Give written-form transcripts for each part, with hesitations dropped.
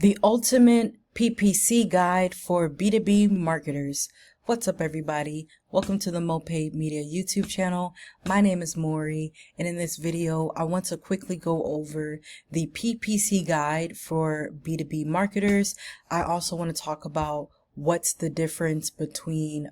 The ultimate PPC guide for B2B marketers. What's up, everybody? Welcome to the Mo Paid Media YouTube channel. My name is Maury, and in this video, I want to quickly go over the PPC guide for B2B marketers. I also want to talk about what's the difference between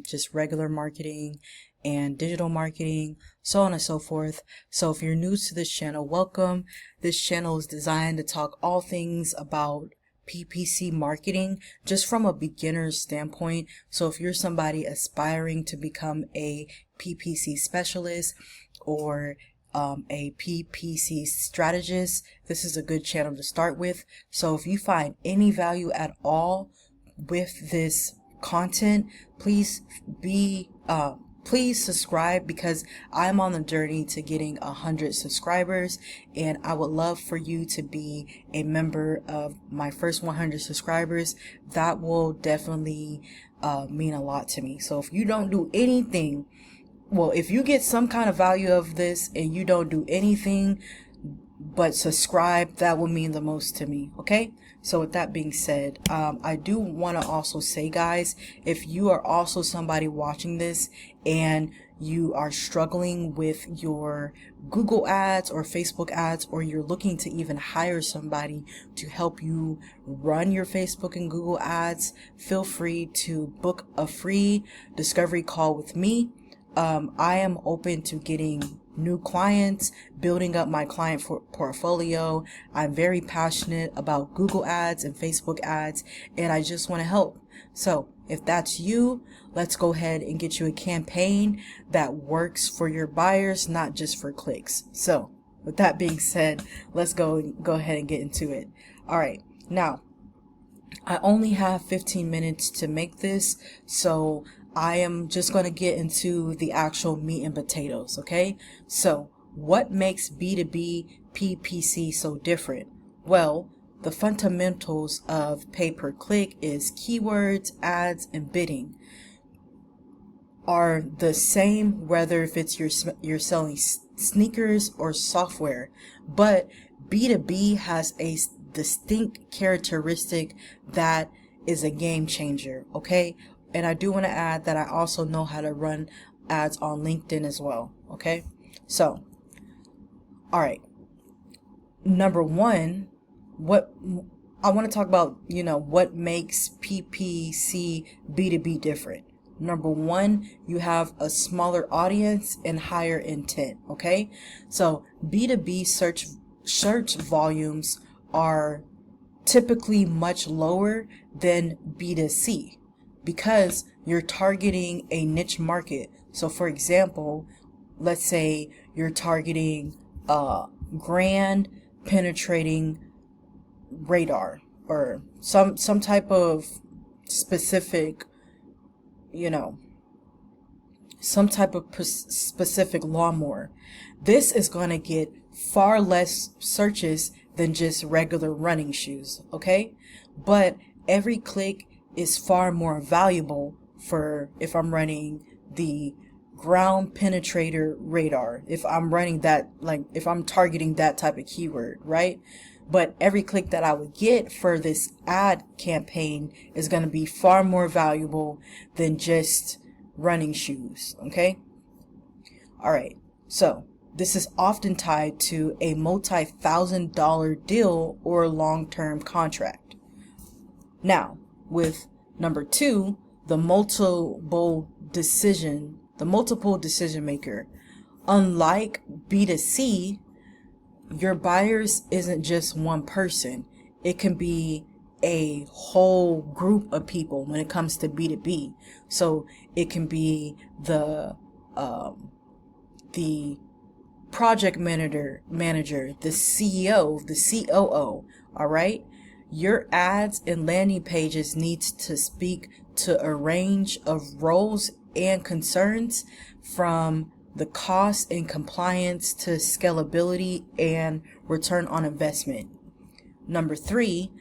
just regular marketing and digital marketing, so on and so forth. So if you're new to this channel, welcome. This channel is designed to talk all things about PPC marketing just from a beginner's standpoint. So if you're somebody aspiring to become a PPC specialist or a PPC strategist, this is a good channel to start with. So if you find any value at all with this content, please subscribe, because I'm on the journey to getting 100 subscribers, and I would love for you to be a member of my first 100 subscribers. That will definitely mean a lot to me. So if you don't do anything, well, if you get some kind of value of this and you don't do anything but subscribe, that will mean the most to me. Okay, so with that being said, I do want to also say, guys, if you are also somebody watching this and you are struggling with your Google ads or Facebook ads, or you're looking to even hire somebody to help you run your Facebook and Google ads, feel free to book a free discovery call with me. I am open to getting new clients, building up my client portfolio. I'm very passionate about Google ads and Facebook ads, and I just want to help. So if that's you, let's go ahead and get you a campaign that works for your buyers, not just for clicks. So with that being said, let's go ahead and get into it. All right, now I only have 15 minutes to make this, so I am just going to get into the actual meat and potatoes, okay? So what makes B2B PPC so different? Well, the fundamentals of pay-per-click is keywords, ads, and bidding are the same whether if it's you're selling sneakers or software, but B2B has a distinct characteristic that is a game changer, okay? And I do want to add that I also know how to run ads on LinkedIn as well. Okay. So, all right. Number one, what I want to talk about, what makes PPC B2B different. Number one, you have a smaller audience and higher intent. Okay. So B2B search volumes are typically much lower than B2C, because you're targeting a niche market. So for example, let's say you're targeting grand penetrating radar, or some type of specific, specific lawnmower. This is going to get far less searches than just regular running shoes, okay? But every click is far more valuable for if I'm running the ground penetrator radar, if I'm running that, like if I'm targeting that type of keyword, right? But every click that I would get for this ad campaign is going to be far more valuable than just running shoes, okay? All right, so this is often tied to a multi-$1,000 deal or long-term contract. Now, with number two, the multiple decision maker. Unlike B2C, your buyers isn't just one person. It can be a whole group of people when it comes to B2B. So it can be the project manager, the CEO, the COO, all right? Your ads and landing pages needs to speak to a range of roles and concerns, from the cost and compliance to scalability and return on investment. Number three,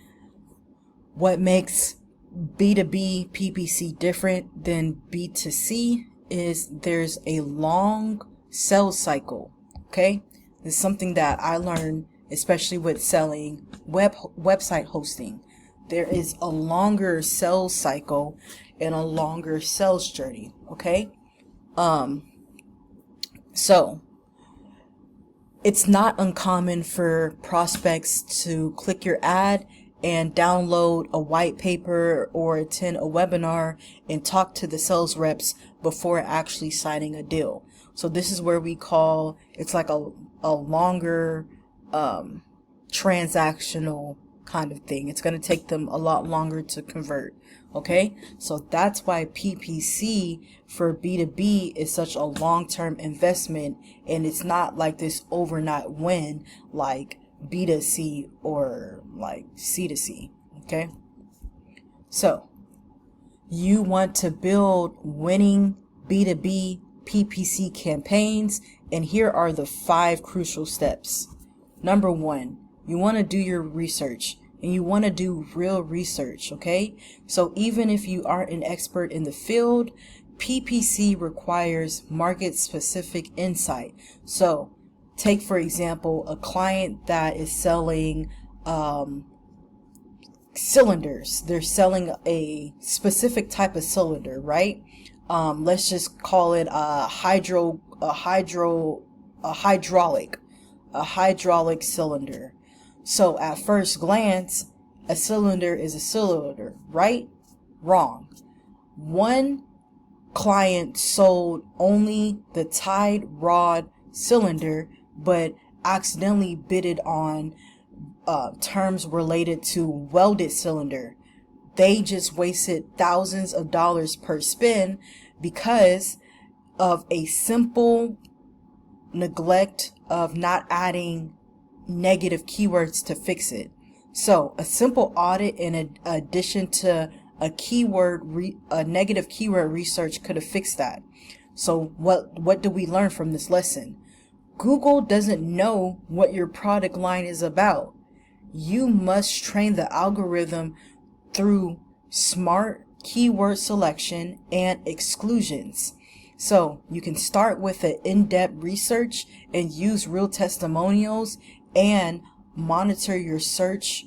what makes B2B PPC different than B2C is there's a long sales cycle, okay? It's something that I learned especially with selling website hosting. There is a longer sales cycle and a longer sales journey. Okay. So it's not uncommon for prospects to click your ad and download a white paper or attend a webinar and talk to the sales reps before actually signing a deal. So this is where we call, it's like a longer transactional kind of thing. It's going to take them a lot longer to convert. Okay, so that's why PPC for B2B is such a long-term investment, and it's not like this overnight win like B2C or like C2C. Okay, so you want to build winning B2B PPC campaigns, and here are the 5 crucial steps. Number 1, you want to do your research. And you want to do real research, okay? So even if you aren't an expert in the field, PPC requires market-specific insight. So take, for example, a client that is selling cylinders. They're selling a specific type of cylinder, right? Let's just call it a hydraulic cylinder. So at first glance, a cylinder is a cylinder, right? Wrong. One client sold only the tied rod cylinder, but accidentally bidded on terms related to welded cylinder. They just wasted thousands of dollars per spin because of a simple neglect of not adding negative keywords to fix it. So a simple audit in addition to a negative keyword research could have fixed that. So what do we learn from this lesson? Google doesn't know what your product line is about. You must train the algorithm through smart keyword selection and exclusions. So you can start with an in-depth research and use real testimonials and monitor your search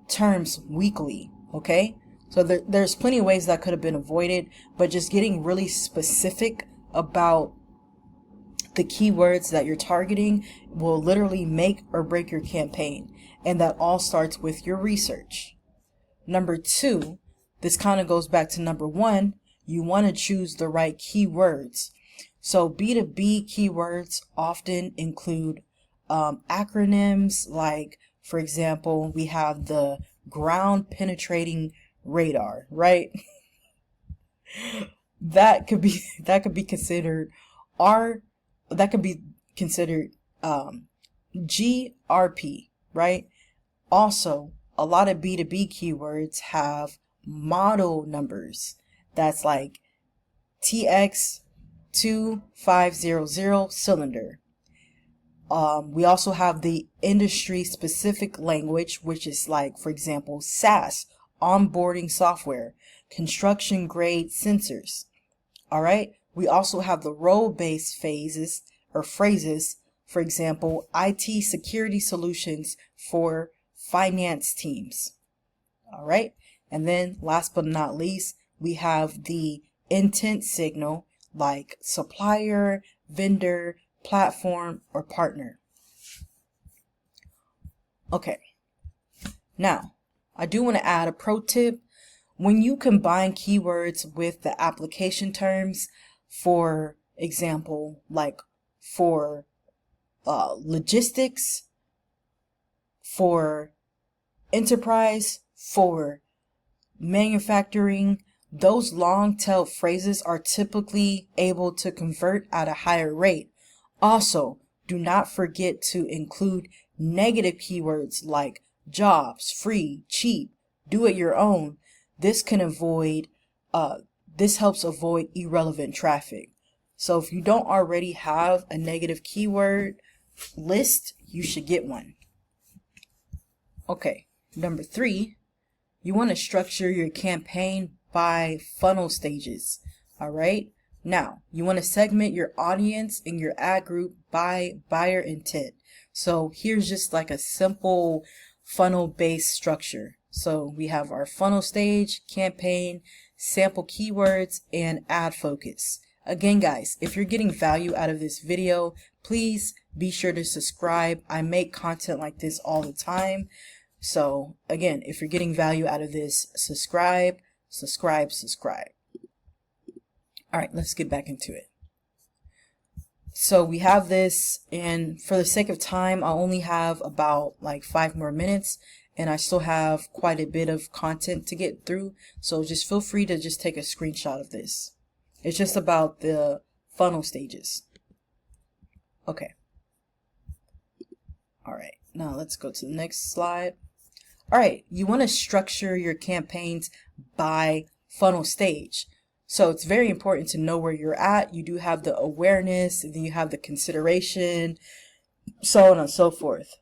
terms weekly. Okay, so there's plenty of ways that could have been avoided, but just getting really specific about the keywords that you're targeting will literally make or break your campaign, and that all starts with your research. Number 2, this kind of goes back to number 1, you want to choose the right keywords. So B2B keywords often include acronyms, like, for example, we have the ground penetrating radar, right? that could be considered GRP, right? Also, a lot of B2B keywords have model numbers. That's like TX2500 cylinder. We also have the industry specific language, which is like, for example, SaaS, onboarding software, construction grade sensors. All right. We also have the role-based phrases, for example, IT security solutions for finance teams. All right. And then last but not least, we have the intent signal, like supplier, vendor, platform, or partner. Okay, now I do want to add a pro tip. When you combine keywords with the application terms, for example, like for logistics, for enterprise, for manufacturing, those long tail phrases are typically able to convert at a higher rate. Also, do not forget to include negative keywords like jobs, free, cheap, do it your own. This helps avoid irrelevant traffic. So if you don't already have a negative keyword list, you should get one. Okay, number 3, you want to structure your campaign by funnel stages. All right, Now, you want to segment your audience and your ad group by buyer intent. So here's just like a simple funnel-based structure. So we have our funnel stage, campaign, sample keywords, and ad focus. Again, guys, if you're getting value out of this video, please be sure to subscribe. I make content like this all the time. So again, if you're getting value out of this, subscribe. All right, let's get back into it. So we have this, and for the sake of time, I only have about like 5 more minutes, and I still have quite a bit of content to get through. So just feel free to just take a screenshot of this. It's just about the funnel stages. Okay. All right, now let's go to the next slide. All right, you want to structure your campaigns by funnel stage. So it's very important to know where you're at. You do have the awareness, and then you have the consideration, so on and so forth.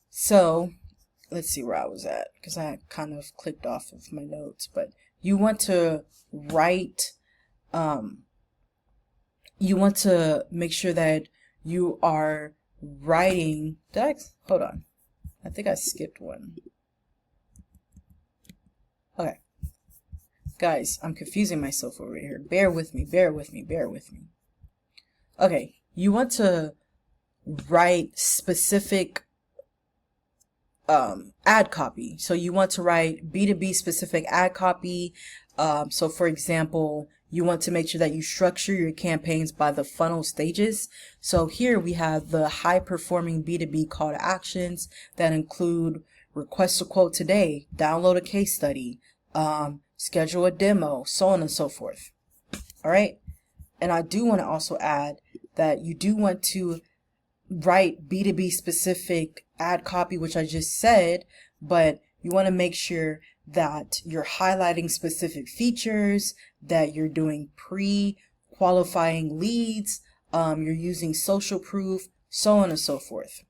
So let's see where I was at, because I kind of clicked off of my notes. But you want to write, you want to make sure that you are writing. Hold on. I think I skipped one. Okay. Guys, I'm confusing myself over here. Bear with me. Okay, you want to write specific ad copy. So you want to write B2B specific ad copy. So for example, you want to make sure that you structure your campaigns by the funnel stages. So here we have the high performing B2B call to actions that include request a quote today, download a case study, schedule a demo, so on and so forth. All right. And I do want to also add that you do want to write B2B specific ad copy, which I just said, but you want to make sure that you're highlighting specific features, that you're doing pre-qualifying leads, you're using social proof, so on and so forth.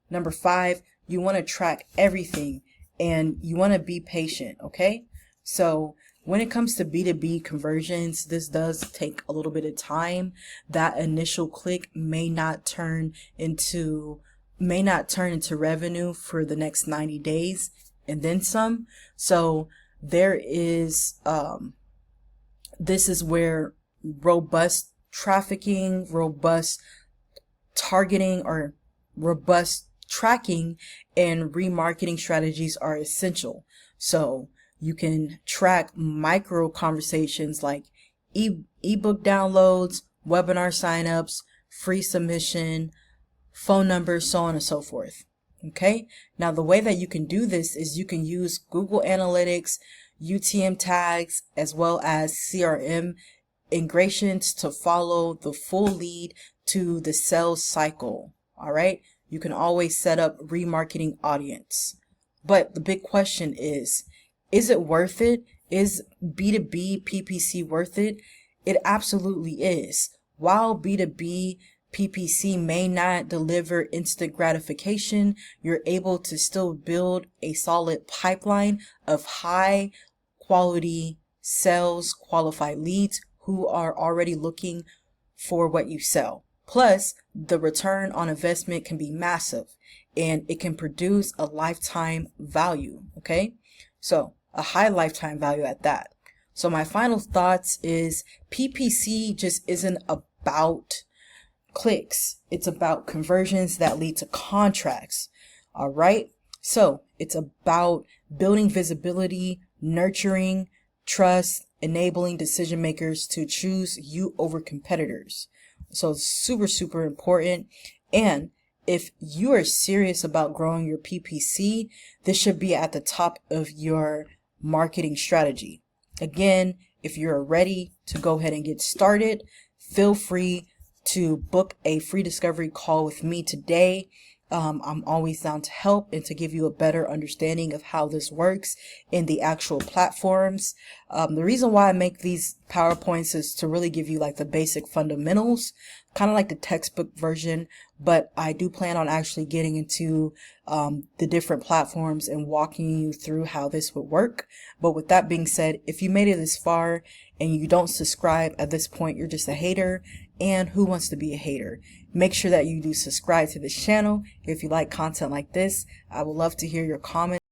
Number 5, you want to track everything, and you want to be patient, okay? So when it comes to B2B conversions, this does take a little bit of time. That initial click may not turn into revenue for the next 90 days and then some. So there is this is where robust trafficking, robust targeting, or robust tracking and remarketing strategies are essential. So you can track micro conversations like ebook downloads, webinar signups, free submission, phone numbers, so on and so forth. Okay. Now the way that you can do this is you can use Google Analytics, UTM tags, as well as CRM integrations to follow the full lead to the sales cycle. All right. You can always set up remarketing audience. But the big question is it worth it? Is B2B PPC worth it? It absolutely is. While B2B PPC may not deliver instant gratification, you're able to still build a solid pipeline of high quality sales qualified leads who are already looking for what you sell. Plus, the return on investment can be massive, and it can produce a lifetime value. Okay, so a high lifetime value at that. So my final thoughts is PPC just isn't about clicks. It's about conversions that lead to contracts. All right. So it's about building visibility, nurturing trust, enabling decision makers to choose you over competitors. So it's super, super important. And if you are serious about growing your PPC, this should be at the top of your marketing strategy. Again, if you're ready to go ahead and get started, feel free to book a free discovery call with me today. I'm always down to help and to give you a better understanding of how this works in the actual platforms. The reason why I make these PowerPoints is to really give you like the basic fundamentals, kind of like the textbook version, but I do plan on actually getting into the different platforms and walking you through how this would work. But with that being said, if you made it this far and you don't subscribe at this point, you're just a hater. And who wants to be a hater? Make sure that you do subscribe to this channel if you like content like this. I would love to hear your comments.